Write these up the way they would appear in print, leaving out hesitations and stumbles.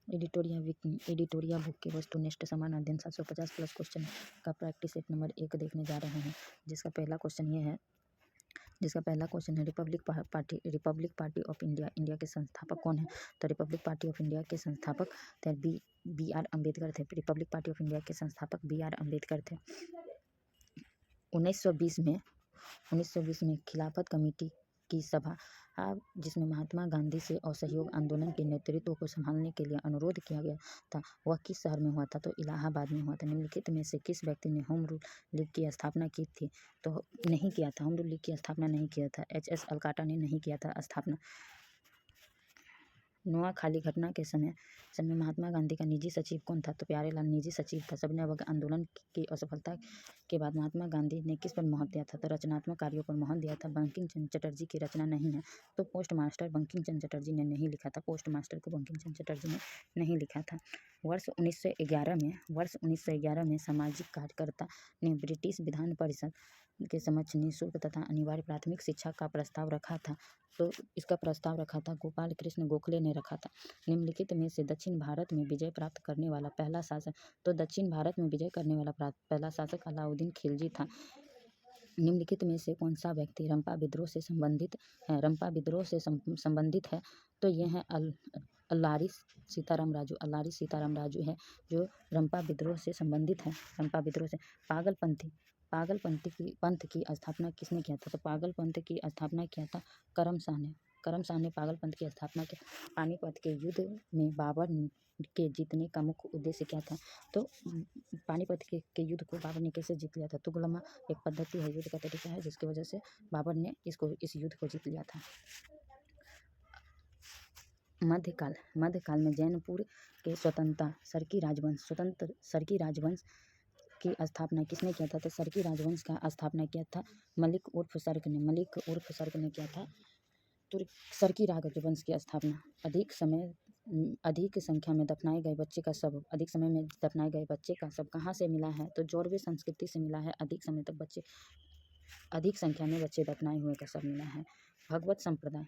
एडिटोरिया book की वस्तुनिष्ठ समान अध्ययन 750 प्लस क्वेश्चन का प्रैक्टिस सेट नंबर 1 देखने जा रहे हैं, जिसका पहला क्वेश्चन है Republic party of India. India के संस्थापक कौन है? तो रिपब्लिक पार्टी ऑफ इंडिया के संस्थापक बी आर अम्बेडकर थे। रिपब्लिक पार्टी ऑफ इंडिया के संस्थापक बी आर अम्बेडकर थे। 1920 में खिलाफत कमेटी की सभा, जिसमें महात्मा गांधी से असहयोग आंदोलन के नेतृत्व को संभालने के लिए अनुरोध किया गया था, वह किस शहर में हुआ था? तो इलाहाबाद में हुआ था। निम्नलिखित में से किस व्यक्ति ने होम रूल लीग की स्थापना की थी? तो नहीं किया था, होम रूल लीग की स्थापना नहीं किया था। एच.एस. अलकाटा ने नहीं किया था स्थापना। नोआखाली घटना के समय महात्मा गांधी का निजी सचिव कौन था? तो प्यारेलाल निजी सचिव था। सविनय आंदोलन की असफलता के बाद महात्मा गांधी ने किस पर मोहर दिया था? तो रचनात्मक कार्यों पर मोहर दिया था। बंकिम चंद्र चटर्जी की रचना नहीं है, तो पोस्ट मास्टर बंकिम चंद्र चटर्जी ने नहीं लिखा था। पोस्ट मास्टर को बंकिम चंद्र चटर्जी ने नहीं लिखा था। वर्ष 1911 में सामाजिक कार्यकर्ता ने ब्रिटिश विधान परिषद के समक्ष निःशुल्क तथा अनिवार्य प्राथमिक शिक्षा का प्रस्ताव रखा था। तो इसका प्रस्ताव रखा था गोपाल कृष्ण गोखले ने रखा था। निम्नलिखित में से दक्षिण भारत में विजय प्राप्त करने वाला पहला शासक, तो दक्षिण भारत में विजय करने वाला पहला शासक अलाउद्दीन खिलजी था। निम्नलिखित में से कौन सा व्यक्ति रंपा विद्रोह से संबंधित है? रंपा विद्रोह से संबंधित है तो ये है अल्लारी सीताराम राजू है, जो रंपा विद्रोह से संबंधित है। रंपा विद्रोह से पंथ की स्थापना किसने किया था? तो पागल पंथ की स्थापना किया था करम शाह ने पागल पंथ की स्थापना की। पानीपत के युद्ध में बाबर के जीतने का मुख्य उद्देश्य क्या था? तो पानीपत के युद्ध को बाबर ने कैसे जीत लिया था? तुगलमा एक पद्धति है, युद्ध का तरीका है, जिसकी वजह से बाबर ने इस युद्ध को जीत लिया था। मध्यकाल में जैनपुर के स्वतंत्र सरकी राजवंश की स्थापना किसने किया था? तो सरकी राजवंश का स्थापना किया था मलिक उर्फ सर्क ने किया था। तो सरकी राजवंश की स्थापना। अधिक संख्या में दफनाए गए बच्चे का शव कहाँ से मिला है? तो जोरवे संस्कृति से मिला है। अधिक संख्या में बच्चे दफनाए हुए का शव मिला है। भगवत संप्रदाय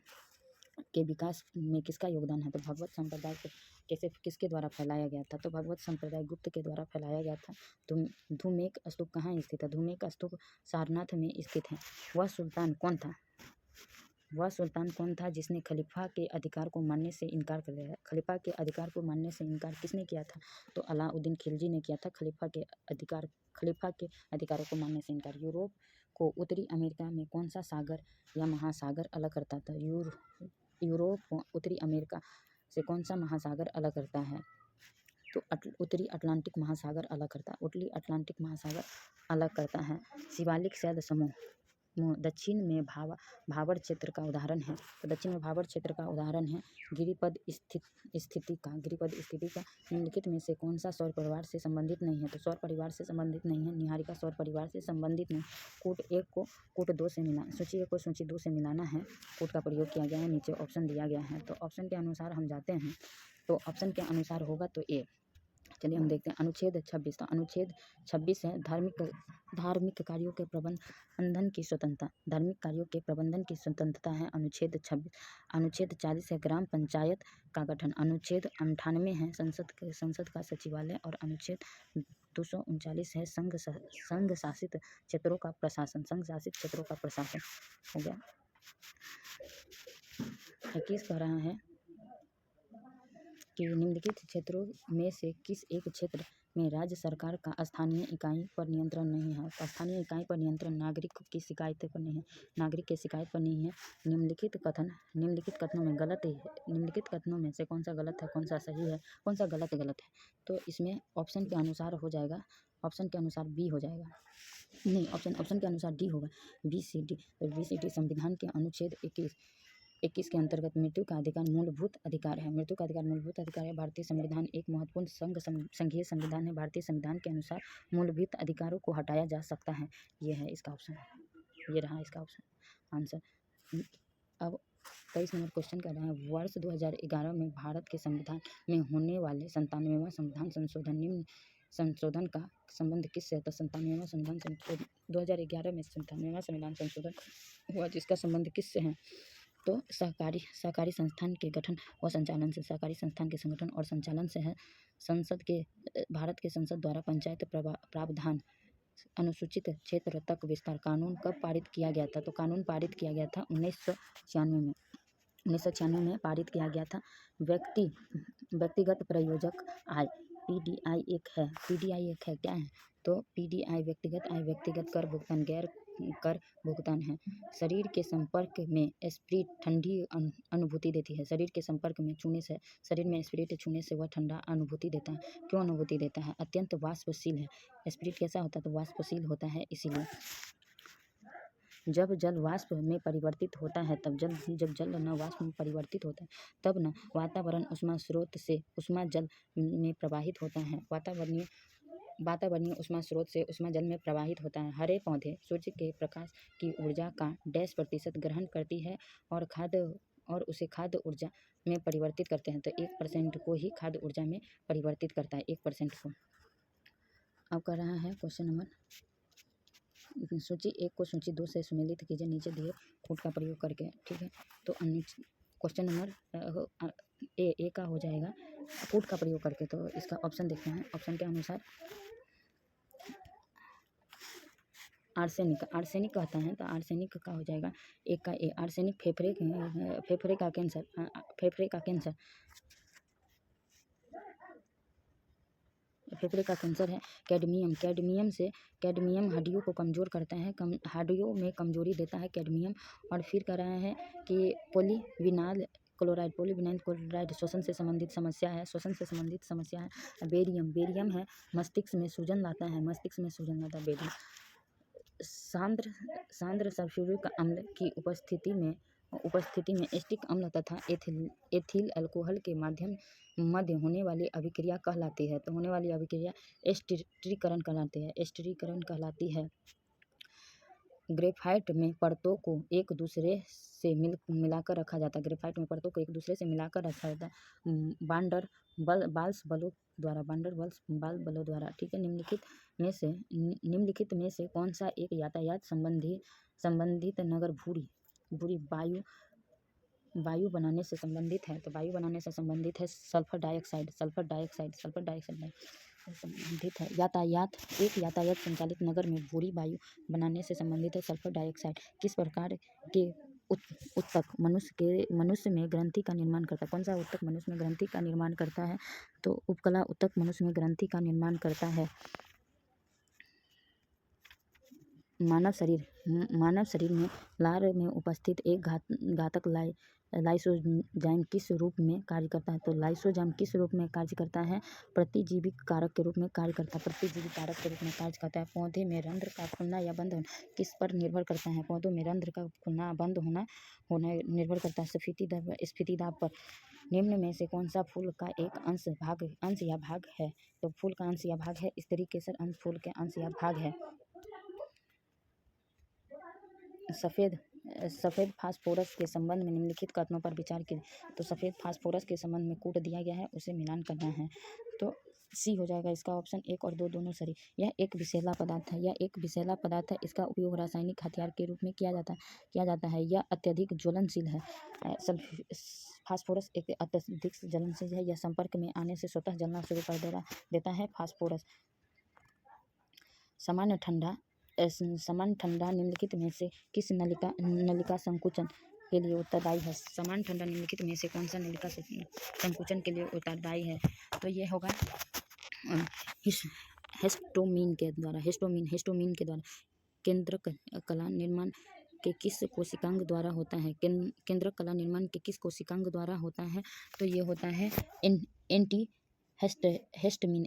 के विकास में किसका योगदान है? तो भगवत संप्रदाय को किसके द्वारा फैलाया गया था? तो भगवत संप्रदाय गुप्त के द्वारा फैलाया गया था। धूमेक स्तूप कहाँ स्थित है? धूमेक स्तूप सारनाथ में स्थित है। वह सुल्तान कौन था जिसने खलीफा के अधिकार को मानने से इनकार कर दिया? खलीफा के अधिकार को मानने से इनकार किसने किया था? तो अलाउद्दीन खिलजी ने किया था खलीफा के अधिकारों को मानने से इनकार। यूरोप को उत्तरी अमेरिका में कौन सा सागर या महासागर अलग करता था? यूरोप को उत्तरी अमेरिका से कौन सा महासागर अलग करता है? तो उत्तरी अटलांटिक महासागर अलग करता है। शिवालिक शैल समूह दक्षिण में भाबर क्षेत्र का उदाहरण है। तो दक्षिण में भाबर क्षेत्र का उदाहरण है गिरिपद स्थिति का। निम्नलिखित में से कौन सा सौर परिवार से संबंधित नहीं है? तो सौर परिवार से संबंधित नहीं है। निहारिका सौर परिवार से संबंधित नहीं। कूट 1 को कूट 2 से मिलाना, सूची 1 को सूची 2 से मिलाना है। कूट का प्रयोग किया गया है। नीचे ऑप्शन दिया गया है, तो ऑप्शन के अनुसार हम जाते हैं। तो ऑप्शन के अनुसार होगा तो ए। चलिए हम देखते हैं अनुच्छेद 26। तो अनुच्छेद 26 है धार्मिक कार्यों के प्रबंधन की स्वतंत्रता। धार्मिक कार्यों के प्रबंधन की स्वतंत्रता है अनुच्छेद 26। अनुच्छेद 40 है ग्राम पंचायत का गठन। अनुच्छेद 98 है संसद का सचिवालय। और अनुच्छेद 239 है संघ शासित क्षेत्रों का प्रशासन। हो गया। 21 कह रहा है कि निम्नलिखित क्षेत्रों में से किस एक क्षेत्र में राज्य सरकार का स्थानीय इकाई पर नियंत्रण नहीं है? तो स्थानीय इकाई पर नियंत्रण नागरिक की शिकायत पर नहीं है। निम्नलिखित कथनों में गलत है। निम्नलिखित कथनों में से कौन सा गलत है, कौन सा सही है, कौन सा गलत है? तो इसमें ऑप्शन के अनुसार हो जाएगा, ऑप्शन के अनुसार बी हो जाएगा। नहीं, ऑप्शन के अनुसार डी होगा, BCD। तो BCD संविधान के अनुच्छेद 21 के अंतर्गत मृत्यु का अधिकार मूलभूत अधिकार है। भारतीय संविधान एक महत्वपूर्ण संघीय संविधान है। भारतीय संविधान के अनुसार मूलभूत अधिकारों को हटाया जा सकता है। ये है इसका ऑप्शन, ये रहा इसका ऑप्शन आंसर। अब 23 नंबर क्वेश्चन कर रहे हैं, वर्ष 2011 में भारत के संविधान में होने वाले 97वां संविधान संशोधन निम्न संशोधन का संबंध किससे है? तो 97वां संविधान संशोधन 2011 में 97वां संविधान संशोधन हुआ, जिसका संबंध किससे है? तो सहकारी संस्थान के गठन व संचालन से, सहकारी संस्थान के संगठन और संचालन से है। भारत के संसद द्वारा पंचायत प्रावधान अनुसूचित क्षेत्र तक विस्तार कानून कब पारित किया गया था? तो कानून पारित किया गया था 1996 में। 1996 में पारित किया गया था। व्यक्तिगत प्रयोजक आय पीडीआई एक है क्या है? तो पीडीआई व्यक्तिगत आय, व्यक्तिगत कर भुगतान, गैर कर भुगतान है। शरीर के संपर्क में स्प्रिट ठंडी अनुभूति देती है। शरीर के संपर्क में छूने से, शरीर में स्प्रिट छूने से वह ठंडा अनुभूति देता है। क्यों अनुभूति देता है? अत्यंत वाष्पशील है। स्प्रिट कैसा होता है? तो वाष्पशील होता है, इसीलिए। जब जल वाष्प में परिवर्तित होता है, जब जल न वाष्प में परिवर्तित होता है, तब न वातावरण उष्मा स्रोत से उष्मा जल में प्रवाहित होता है। वातावरणीय उष्मा स्रोत से उष्मा जल में प्रवाहित होता है। हरे पौधे सूर्य के प्रकाश की ऊर्जा का 10% ग्रहण करती है और उसे खाद्य ऊर्जा में परिवर्तित करते हैं। तो 1% को ही खाद्य ऊर्जा में परिवर्तित करता है, 1% को। अब कर रहा है क्वेश्चन नंबर सूची 1 को सूची 2 से सुमेलित कीजिए नीचे दिए कोड का प्रयोग करके। ठीक है, तो क्वेश्चन नंबर ए का हो जाएगा कोड का प्रयोग करके। तो इसका ऑप्शन देखते हैं। ऑप्शन के अनुसार आर्सेनिक कहता है, तो आर्सेनिक का हो जाएगा एक का ए। आर्सेनिक फेफड़े का कैंसर है। कैडमियम हड्डियों को कमज़ोर करता है, हड्डियों में कमजोरी देता है कैडमियम। और फिर कह रहा है कि पॉलीविनाइल क्लोराइड श्वसन से संबंधित समस्या है। बेरियम है, मस्तिष्क में सूजन लाता है। बेरियम सांद्र सल्फ्यूरिक अम्ल की उपस्थिति में एसिटिक अम्ल तथा एथिल अल्कोहल के मध्य होने वाली अभिक्रिया कहलाती है। तो होने वाली अभिक्रिया एस्टरीकरण कहलाती है। ग्रेफाइट में परतों को एक दूसरे से मिलाकर रखा जाता है। बांडर बाल्स बलों द्वारा। ठीक है, निम्नलिखित में से कौन सा एक यातायात संबंधित नगर भूरी वायु बनाने से संबंधित है? तो वायु बनाने से संबंधित है सल्फर डाइऑक्साइड संबंधित है। यातायात संचालित नगर में भूरी वायु बनाने से संबंधित है सल्फर डाइऑक्साइड। किस प्रकार के उत्तक मनुष्य में ग्रंथि का निर्माण करता है? कौन सा उत्तक मनुष्य में ग्रंथि का निर्माण करता है? तो उपकला उत्तक मनुष्य में ग्रंथि का निर्माण करता है। मानव शरीर में लार में उपस्थित एक घातक लाइसोजाइम किस रूप में कार्य करता है? तो लाइसोजाइम किस रूप में कार्य करता है? प्रतिजीवी कारक के रूप में कार्य करता है। पौधे में रंध्र का खुलना या बंद होना किस पर निर्भर करता है? पौधों में रंध्र का खुलना बंद होना निर्भर करता है स्फीति दाब पर। निम्न में से कौन सा फूल का एक अंश या भाग है? तो फूल का अंश या भाग है स्त्री केसर अंश फूल के अंश या भाग है। सफ़ेद फास्फोरस के संबंध में निम्नलिखित कथनों पर विचार कीजिए। तो सफ़ेद फास्फोरस के संबंध में कूट दिया गया है, उसे मिलान करना है। तो सी हो जाएगा इसका ऑप्शन 1 और 2 दोनों सही। यह एक विषैला पदार्थ है। इसका उपयोग रासायनिक हथियार के रूप में किया जाता है। यह अत्यधिक ज्वलनशील है। फास्फोरस एक अत्यधिक ज्वलनशील है। यह संपर्क में आने से स्वतः जलना शुरू कर देता है। फास्फोरस सामान्य ठंडा निम्नलिखित में से किस नलिका संकुचन के लिए उत्तरदायी है? सामान्य ठंडा निम्नलिखित में से कौन सा नलिका संकुचन के लिए उत्तरदायी है? तो ये होगा हिस्टोमिन के द्वारा। केंद्रक कला निर्माण के किस कोशिकांग द्वारा होता है? केंद्रक कला निर्माण के किस कोशिकांग द्वारा होता है? तो ये होता है एंटीहिस्टामिन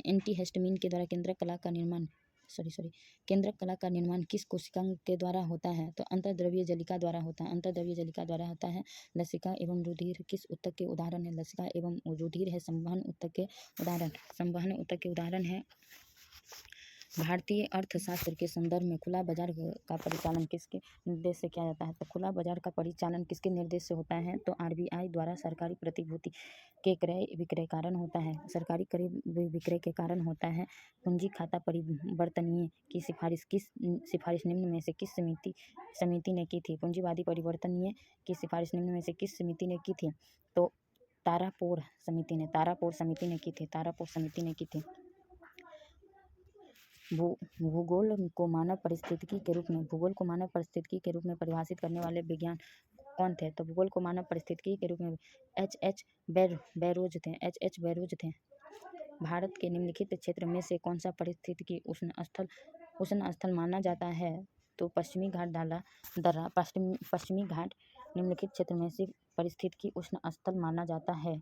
के द्वारा। केंद्रक कला का निर्माण किस कोशिकांग के द्वारा होता है? तो अंतर्द्रव्य जलिका द्वारा होता है। लसिका एवं रुधिर किस ऊतक के उदाहरण है? लसिका एवं रुधिर है संवहन ऊतक के उदाहरण है भारतीय अर्थशास्त्र के संदर्भ में खुला बाजार का परिचालन किसके निर्देश से किया जाता है? तो खुला बाजार का परिचालन किसके निर्देश से होता है? तो आरबीआई द्वारा सरकारी प्रतिभूति के क्रय विक्रय कारण होता है। सरकारी क्रय विक्रय के कारण होता है। पूंजी खाता परिवर्तनीय की सिफारिश निम्न में से किस समिति ने की थी? पूंजीवादी परिवर्तनीय की सिफारिश निम्न में से किस समिति ने की थी? तो तारापोर समिति ने की थी। भूगोल को मानव पारिस्थितिकी के रूप में परिभाषित करने वाले विज्ञान कौन थे? तो भूगोल को मानव पारिस्थितिकी के रूप में एच बैरोज थे। भारत के निम्नलिखित क्षेत्र में से कौन सा पारिस्थितिकी उष्ण स्थल माना जाता है? तो पश्चिमी घाट निम्नलिखित क्षेत्र में से पारिस्थितिकी उष्ण स्थल माना जाता है।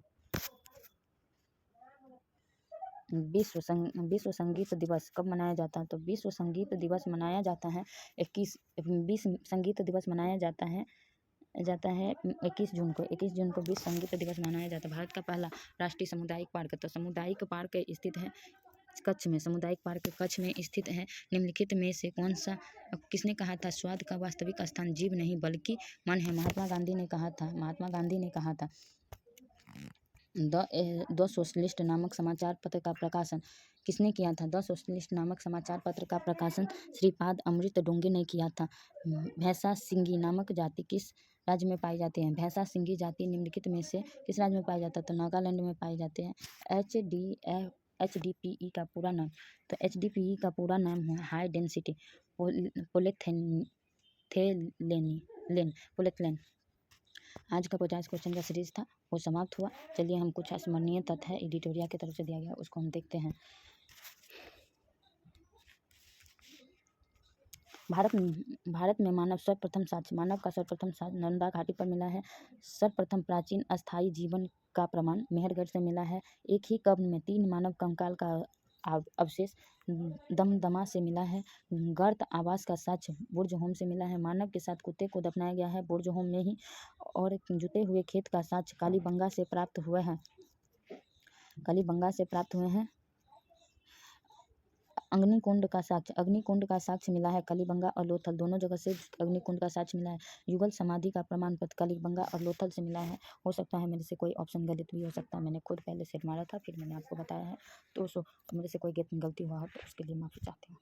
विश्व संगीत दिवस कब मनाया जाता है? तो विश्व संगीत दिवस मनाया जाता है 21 जून को। 21 जून को विश्व संगीत दिवस मनाया जाता है। भारत का पहला राष्ट्रीय सामुदायिक पार्क, तो सामुदायिक पार्क स्थित है कच्छ में। सामुदायिक पार्क कच्छ में स्थित है। निम्नलिखित में से कौन सा किसने कहा था स्वाद का वास्तविक स्थान जीभ नहीं बल्कि मन है? महात्मा गांधी ने कहा था। द सोशलिस्ट नामक समाचार पत्र का प्रकाशन किसने किया था? द सोशलिस्ट नामक समाचार पत्र का प्रकाशन श्रीपाद अमृत डोंगे ने किया था। भैंसा सिंगी नामक जाति किस राज्य में पाई जाती है? भैंसा सिंगी जाति निम्नलिखित में से किस राज्य में पाया जाता है? तो नागालैंड में पाए जाते हैं। HDPE का पूरा नाम, तो HDPE का पूरा नाम है हाई डेंसिटी पोलिथेलेन। आज का 50 क्वेश्चन का सीरीज था वो समाप्त हुआ। चलिए हम कुछ स्मरणीय तथ्य एडिटोरिया की तरफ से दिया गया उसको हम देखते हैं। भारत में मानव का सर्वप्रथम साक्ष्य नर्मदा घाटी पर मिला है। सर्वप्रथम प्राचीन अस्थायी जीवन का प्रमाण मेहरगढ़ से मिला है। एक ही कब्र में 3 मानव कंकाल का अवशेष दमदमा से मिला है। गर्त आवास का साक्ष्य बुर्ज-होम से मिला है। मानव के साथ कुत्ते को दफनाया गया है बुर्ज-होम में ही। और जुते हुए खेत का साक्ष्य कालीबंगा से प्राप्त हुए हैं। अग्निकुंड का साक्ष्य मिला है कालीबंगा और लोथल दोनों जगह से अग्निकुंड का साक्ष्य मिला है। युगल समाधि का प्रमाण पत्र कालीबंगा और लोथल से मिला है। हो सकता है मेरे से कोई ऑप्शन गलत भी हो सकता है, मैंने खुद पहले सेट मारा था फिर मैंने आपको बताया है, तो मेरे से कोई गलती हुआ हो तो उसके लिए माफ़ी चाहती हूँ।